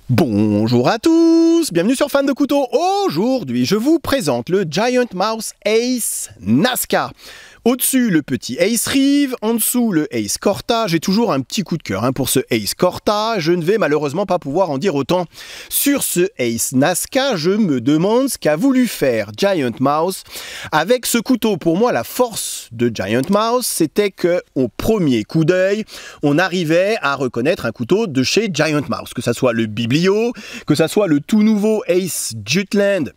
Bonjour à tous, bienvenue sur Fan de Couteaux. Aujourd'hui, je vous présente le Giant Mouse Ace Nazca. Au-dessus, le petit Ace Reeve, en dessous, le Ace Corta. J'ai toujours un petit coup de cœur pour ce Ace Corta. Je ne vais malheureusement pas pouvoir en dire autant sur ce Ace Nazca. Je me demande ce qu'a voulu faire Giant Mouse avec ce couteau. Pour moi, la force de Giant Mouse, c'était qu'au premier coup d'œil, on arrivait à reconnaître un couteau de chez Giant Mouse. Que ça soit le Biblio, que ça soit le tout nouveau Ace Jutland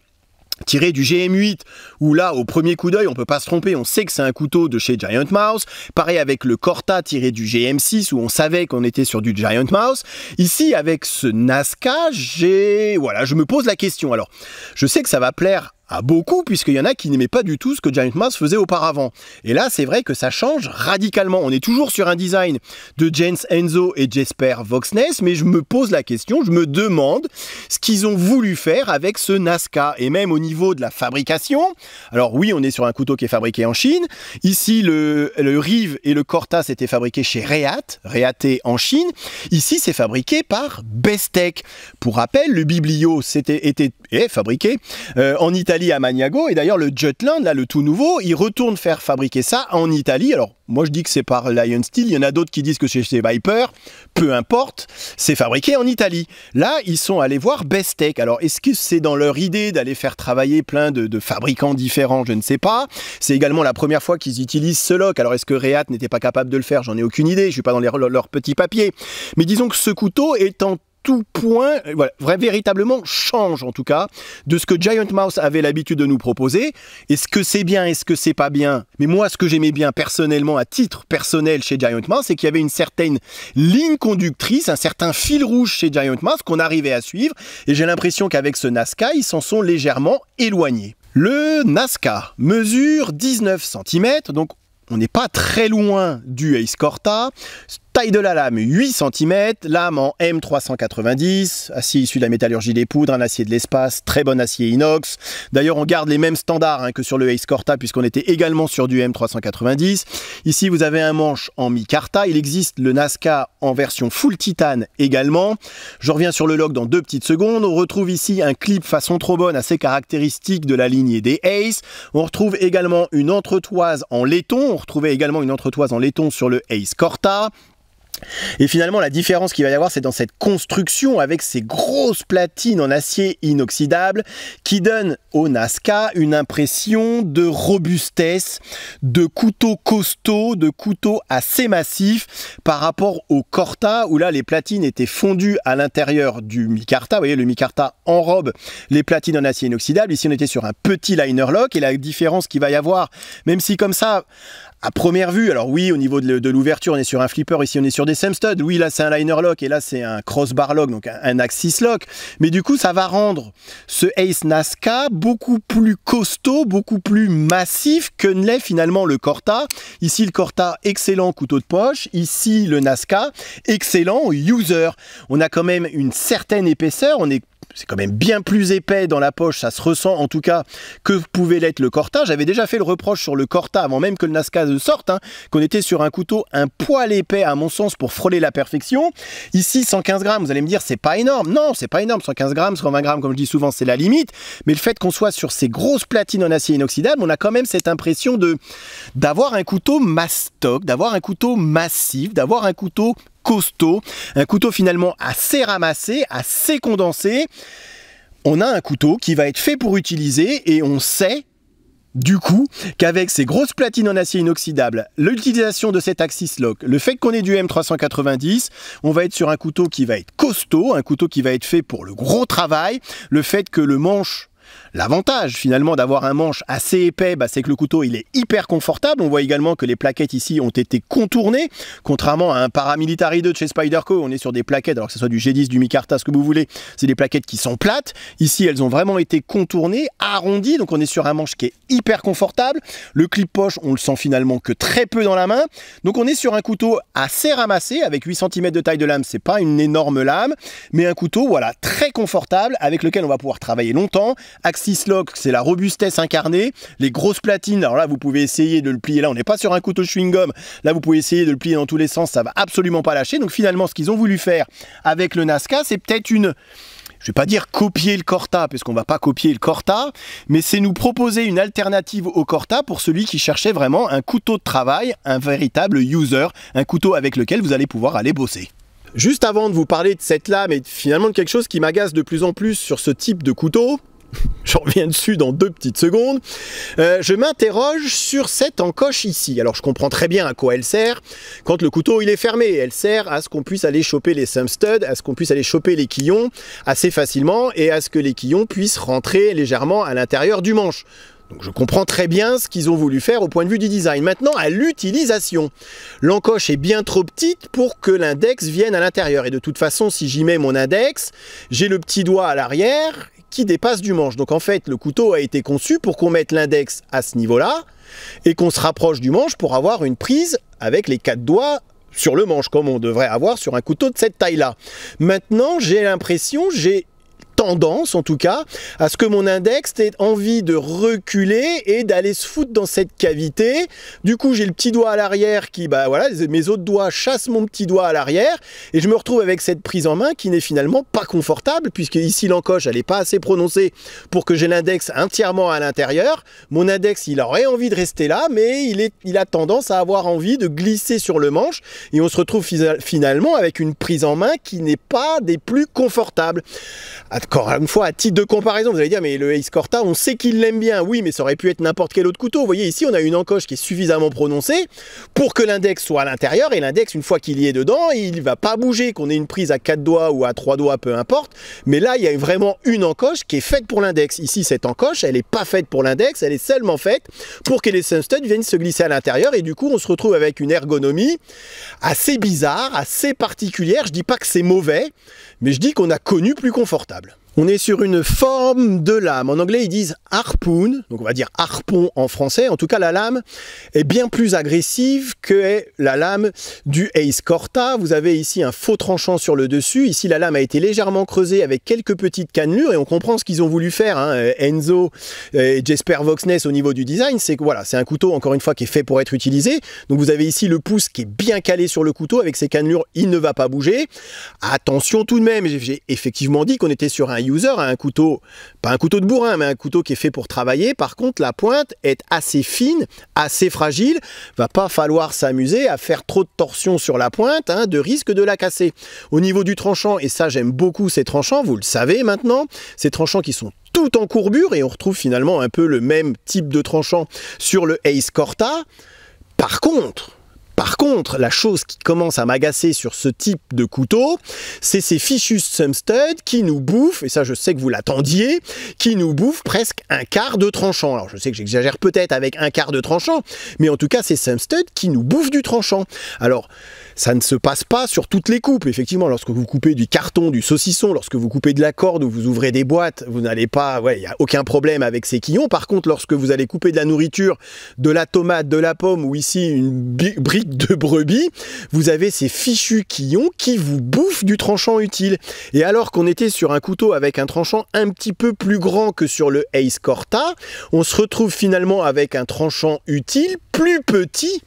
tiré du GM8, où là, au premier coup d'œil, on peut pas se tromper, on sait que c'est un couteau de chez Giant Mouse. Pareil avec le Corta tiré du GM6, où on savait qu'on était sur du Giant Mouse. Ici, avec ce Nazca, je me pose la question. Alors, je sais que ça va plaire à beaucoup, puisqu'il y en a qui n'aimaient pas du tout ce que Giant Mouse faisait auparavant. Et là, c'est vrai que ça change radicalement. On est toujours sur un design de Jens Enzo et Jesper Voxness, mais je me pose la question, je me demande ce qu'ils ont voulu faire avec ce Nazca, et même au niveau de la fabrication. Alors oui, on est sur un couteau qui est fabriqué en Chine. Ici, le Reeve et le Corta, c'était fabriqué chez Reate en Chine. Ici, c'est fabriqué par Bestech. Pour rappel, le Biblio est fabriqué en Italie à Magnago, et d'ailleurs le Jutland, là le tout nouveau, il retourne faire fabriquer ça en Italie. Alors moi je dis que c'est par Lion Steel, il y en a d'autres qui disent que c'est chez Viper, peu importe, c'est fabriqué en Italie. Là ils sont allés voir Bestech. Alors est-ce que c'est dans leur idée d'aller faire travailler plein de fabricants différents? Je ne sais pas. C'est également la première fois qu'ils utilisent ce lock. Alors est-ce que Reate n'était pas capable de le faire? J'en ai aucune idée, je ne suis pas dans leurs petits papiers. Mais disons que ce couteau est en tout point, véritablement change en tout cas de ce que Giant Mouse avait l'habitude de nous proposer. Est-ce que c'est bien, est-ce que c'est pas bien? Mais moi, ce que j'aimais bien personnellement, à titre personnel chez Giant Mouse, c'est qu'il y avait une certaine ligne conductrice, un certain fil rouge chez Giant Mouse qu'on arrivait à suivre, et j'ai l'impression qu'avec ce Nazca, ils s'en sont légèrement éloignés. Le Nazca mesure 19 cm, donc on n'est pas très loin du Ace Corta. Taille de la lame 8 cm, lame en M390, acier issu de la métallurgie des poudres, un acier de l'espace, très bon acier inox. D'ailleurs on garde les mêmes standards que sur le Ace Corta, puisqu'on était également sur du M390. Ici vous avez un manche en micarta, il existe le Nazca en version full titane également. Je reviens sur le lock dans 2 petites secondes. On retrouve ici un clip façon trombone assez caractéristique de la lignée des Ace. On retrouve également une entretoise en laiton, on retrouvait également une entretoise en laiton sur le Ace Corta. Et finalement, la différence qu'il va y avoir, c'est dans cette construction avec ces grosses platines en acier inoxydable qui donnent au Nazca une impression de robustesse, de couteau costaud, de couteau assez massif par rapport au Corta où là, les platines étaient fondues à l'intérieur du micarta. Vous voyez, le micarta enrobe les platines en acier inoxydable. Ici, on était sur un petit liner lock, et la différence qu'il va y avoir, même si comme ça, à première vue, alors oui, au niveau de l'ouverture, on est sur un flipper, ici on est sur des Sam Stud. Oui, là c'est un liner lock et là c'est un crossbar lock, donc un axis lock. Mais du coup, ça va rendre ce Ace Nazca beaucoup plus costaud, beaucoup plus massif que ne l'est finalement le Corta. Ici le Corta, excellent couteau de poche. Ici le Nazca, excellent user. On a quand même une certaine épaisseur, c'est quand même bien plus épais dans la poche, ça se ressent en tout cas que pouvait l'être le Corta. J'avais déjà fait le reproche sur le Corta avant même que le Nazca ne sorte, qu'on était sur un couteau un poil épais à mon sens pour frôler la perfection. Ici 115 grammes, vous allez me dire c'est pas énorme. Non, c'est pas énorme, 115 grammes, 120 grammes comme je dis souvent c'est la limite. Mais le fait qu'on soit sur ces grosses platines en acier inoxydable, on a quand même cette impression d'avoir un couteau mastoc, d'avoir un couteau massif, d'avoir un couteau costaud, un couteau finalement assez ramassé, assez condensé. On a un couteau qui va être fait pour utiliser, et on sait du coup qu'avec ces grosses platines en acier inoxydable, l'utilisation de cet axis lock, le fait qu'on ait du M390, on va être sur un couteau qui va être costaud, un couteau qui va être fait pour le gros travail, le fait que le manche L'avantage finalement d'avoir un manche assez épais, c'est que le couteau il est hyper confortable. On voit également que les plaquettes ici ont été contournées, contrairement à un Paramilitary 2 de chez Spyderco. On est sur des plaquettes, alors que ce soit du G10, du micarta, ce que vous voulez, c'est des plaquettes qui sont plates. Ici elles ont vraiment été contournées, arrondies, donc on est sur un manche qui est hyper confortable. Le clip poche, on le sent finalement que très peu dans la main. Donc on est sur un couteau assez ramassé, avec 8 cm de taille de lame, c'est pas une énorme lame, mais un couteau voilà très confortable, avec lequel on va pouvoir travailler longtemps, Axis Lock, c'est la robustesse incarnée. Les grosses platines, alors là, vous pouvez essayer de le plier. Là, on n'est pas sur un couteau chewing-gum. Là, vous pouvez essayer de le plier dans tous les sens. Ça va absolument pas lâcher. Donc finalement, ce qu'ils ont voulu faire avec le Nazca, c'est peut-être une... Je vais pas dire copier le Corta, parce qu'on va pas copier le Corta, mais c'est nous proposer une alternative au Corta pour celui qui cherchait vraiment un couteau de travail, un véritable user, un couteau avec lequel vous allez pouvoir aller bosser. Juste avant de vous parler de cette lame et finalement de quelque chose qui m'agace de plus en plus sur ce type de couteau, j'en reviens dessus dans 2 petites secondes, je m'interroge sur cette encoche ici. Alors je comprends très bien à quoi elle sert quand le couteau il est fermé. Elle sert à ce qu'on puisse aller choper les thumb studs, à ce qu'on puisse aller choper les quillons assez facilement et à ce que les quillons puissent rentrer légèrement à l'intérieur du manche. Donc je comprends très bien ce qu'ils ont voulu faire au point de vue du design. Maintenant, à l'utilisation, l'encoche est bien trop petite pour que l'index vienne à l'intérieur. Et de toute façon, si j'y mets mon index, j'ai le petit doigt à l'arrière qui dépasse du manche. Donc en fait, le couteau a été conçu pour qu'on mette l'index à ce niveau-là et qu'on se rapproche du manche pour avoir une prise avec les 4 doigts sur le manche, comme on devrait avoir sur un couteau de cette taille-là. Maintenant, j'ai l'impression, j'ai tendance en tout cas à ce que mon index ait envie de reculer et d'aller se foutre dans cette cavité. Du coup j'ai le petit doigt à l'arrière qui, bah voilà, mes autres doigts chassent mon petit doigt à l'arrière et je me retrouve avec cette prise en main qui n'est finalement pas confortable, puisque ici l'encoche elle n'est pas assez prononcée pour que j'ai l'index entièrement à l'intérieur. Mon index il aurait envie de rester là, mais il a tendance à avoir envie de glisser sur le manche et on se retrouve finalement avec une prise en main qui n'est pas des plus confortables. Encore une fois, à titre de comparaison, vous allez dire, mais le Ace Corta, on sait qu'il l'aime bien. Oui, mais ça aurait pu être n'importe quel autre couteau. Vous voyez, ici, on a une encoche qui est suffisamment prononcée pour que l'index soit à l'intérieur. Et l'index, une fois qu'il y est dedans, il ne va pas bouger, qu'on ait une prise à 4 doigts ou à 3 doigts, peu importe. Mais là, il y a vraiment une encoche qui est faite pour l'index. Ici, cette encoche, elle n'est pas faite pour l'index, elle est seulement faite pour que les thumb studs viennent se glisser à l'intérieur. Et du coup, on se retrouve avec une ergonomie assez bizarre, assez particulière. Je dis pas que c'est mauvais, mais je dis qu'on a connu plus confortable. On est sur une forme de lame. En anglais, ils disent harpoon, donc on va dire harpon en français. En tout cas, la lame est bien plus agressive que la lame du Ace Corta. Vous avez ici un faux tranchant sur le dessus. Ici, la lame a été légèrement creusée avec quelques petites cannelures et on comprend ce qu'ils ont voulu faire, hein. Enzo et Jesper Voxness au niveau du design, c'est que voilà, c'est un couteau, encore une fois, qui est fait pour être utilisé. Donc vous avez ici le pouce qui est bien calé sur le couteau avec ses cannelures, il ne va pas bouger. Attention tout de même, j'ai effectivement dit qu'on était sur un user, un couteau, pas un couteau de bourrin, mais un couteau qui est fait pour travailler. Par contre, la pointe est assez fine, assez fragile. Va pas falloir s'amuser à faire trop de torsion sur la pointe, hein, de risque de la casser. Au niveau du tranchant, et ça j'aime beaucoup ces tranchants, vous le savez maintenant, ces tranchants qui sont tout en courbure et on retrouve finalement un peu le même type de tranchant sur le Ace Corta. Par contre, la chose qui commence à m'agacer sur ce type de couteau, c'est ces fichus thumb studs qui nous bouffent, et ça je sais que vous l'attendiez, qui nous bouffent presque un quart de tranchant. Alors je sais que j'exagère peut-être avec un quart de tranchant, mais en tout cas c'est thumb studs qui nous bouffent du tranchant. Alors ça ne se passe pas sur toutes les coupes. Effectivement, lorsque vous coupez du carton, du saucisson, lorsque vous coupez de la corde ou vous ouvrez des boîtes, vous n'allez pas, il n'y a aucun problème avec ces quillons. Par contre, lorsque vous allez couper de la nourriture, de la tomate, de la pomme ou ici une brique de brebis, vous avez ces fichus quillons qui vous bouffent du tranchant utile. Et alors qu'on était sur un couteau avec un tranchant un petit peu plus grand que sur le Ace Corta, on se retrouve finalement avec un tranchant utile plus petit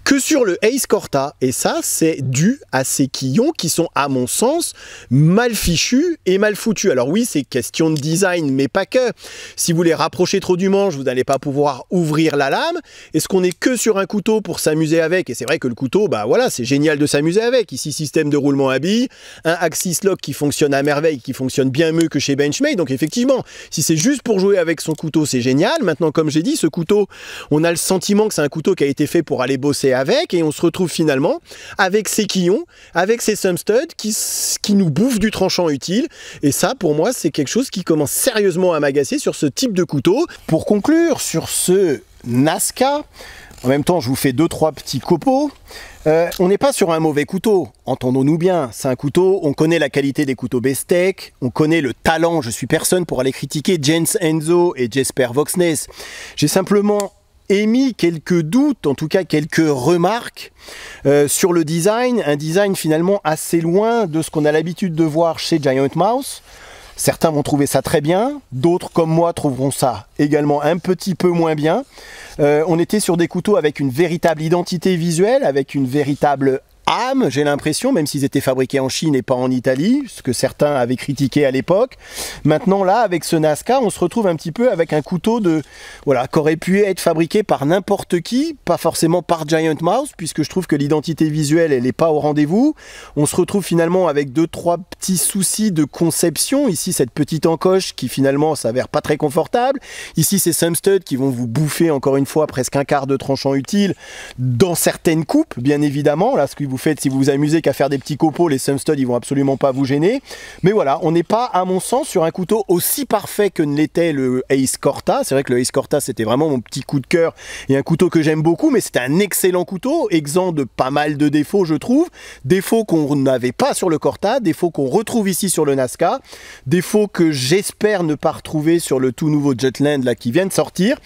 que sur le Ace Corta. Et ça, c'est dû à ces quillons qui sont, à mon sens, mal fichus et mal foutus. Alors oui, c'est question de design, mais pas que. Si vous les rapprochez trop du manche, vous n'allez pas pouvoir ouvrir la lame. Est-ce qu'on est que sur un couteau pour s'amuser avec? Et c'est vrai que le couteau, bah voilà, c'est génial de s'amuser avec. Ici, système de roulement à billes, un Axis Lock qui fonctionne à merveille, qui fonctionne bien mieux que chez Benchmade. Donc effectivement, si c'est juste pour jouer avec son couteau, c'est génial. Maintenant, comme j'ai dit, ce couteau, on a le sentiment que c'est un couteau qui a été fait pour aller bosser avec, et on se retrouve finalement avec ces quillons, avec ces thumb studs qui nous bouffent du tranchant utile. Et ça, pour moi, c'est quelque chose qui commence sérieusement à m'agacer sur ce type de couteau. Pour conclure sur ce Nazca, en même temps, je vous fais 2-3 petits copeaux. On n'est pas sur un mauvais couteau, entendons-nous bien. C'est un couteau, on connaît la qualité des couteaux Bestech, on connaît le talent, je suis personne pour aller critiquer Jens Enzo et Jesper Voxness. J'ai simplement émis quelques doutes, en tout cas quelques remarques sur le design, un design finalement assez loin de ce qu'on a l'habitude de voir chez Giant Mouse. Certains vont trouver ça très bien, d'autres comme moi trouveront ça également un petit peu moins bien. On était sur des couteaux avec une véritable identité visuelle, avec une véritable âme, j'ai l'impression, même s'ils étaient fabriqués en Chine et pas en Italie, ce que certains avaient critiqué à l'époque. Maintenant là, avec ce Nazca, on se retrouve un petit peu avec un couteau voilà, qui aurait pu être fabriqué par n'importe qui, pas forcément par Giant Mouse, puisque je trouve que l'identité visuelle, elle n'est pas au rendez-vous. On se retrouve finalement avec 2-3 petits soucis de conception. Ici, cette petite encoche qui finalement s'avère pas très confortable. Ici, ces thumb studs qui vont vous bouffer encore une fois presque un quart de tranchant utile dans certaines coupes, bien évidemment. Là, ce que vous faites, si vous vous amusez qu'à faire des petits copeaux, les thumb studs, ils vont absolument pas vous gêner. Mais voilà, on n'est pas, à mon sens, sur un couteau aussi parfait que ne l'était le Ace Corta. C'est vrai que le Ace Corta, c'était vraiment mon petit coup de cœur et un couteau que j'aime beaucoup, mais c'était un excellent couteau, exempt de pas mal de défauts, je trouve. Défauts qu'on n'avait pas sur le Corta, défauts qu'on retrouve ici sur le Nazca, défauts que j'espère ne pas retrouver sur le tout nouveau Jutland là qui vient de sortir.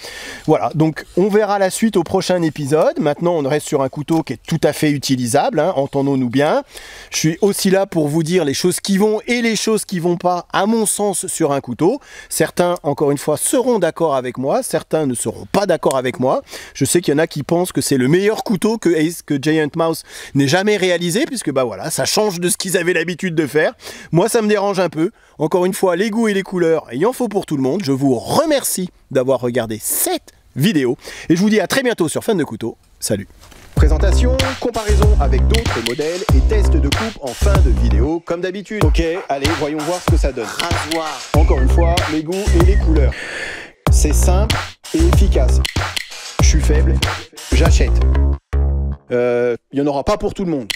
Voilà, donc on verra la suite au prochain épisode. Maintenant, on reste sur un couteau qui est tout à fait utilisable, hein, entendons-nous bien. Je suis aussi là pour vous dire les choses qui vont et les choses qui vont pas, à mon sens, sur un couteau. Certains, encore une fois, seront d'accord avec moi, certains ne seront pas d'accord avec moi. Je sais qu'il y en a qui pensent que c'est le meilleur couteau que Giant Mouse n'ait jamais réalisé, puisque bah voilà, ça change de ce qu'ils avaient l'habitude de faire. Moi, ça me dérange un peu. Encore une fois, les goûts et les couleurs, il en faut pour tout le monde. Je vous remercie d'avoir regardé cette vidéo et je vous dis à très bientôt sur Fan de Couteau. Salut! Présentation, comparaison avec d'autres modèles et test de coupe en fin de vidéo comme d'habitude. Ok, allez, voyons voir ce que ça donne. Rasoir. Encore une fois, les goûts et les couleurs. C'est simple et efficace. Je suis faible, j'achète. Il n'y en aura pas pour tout le monde.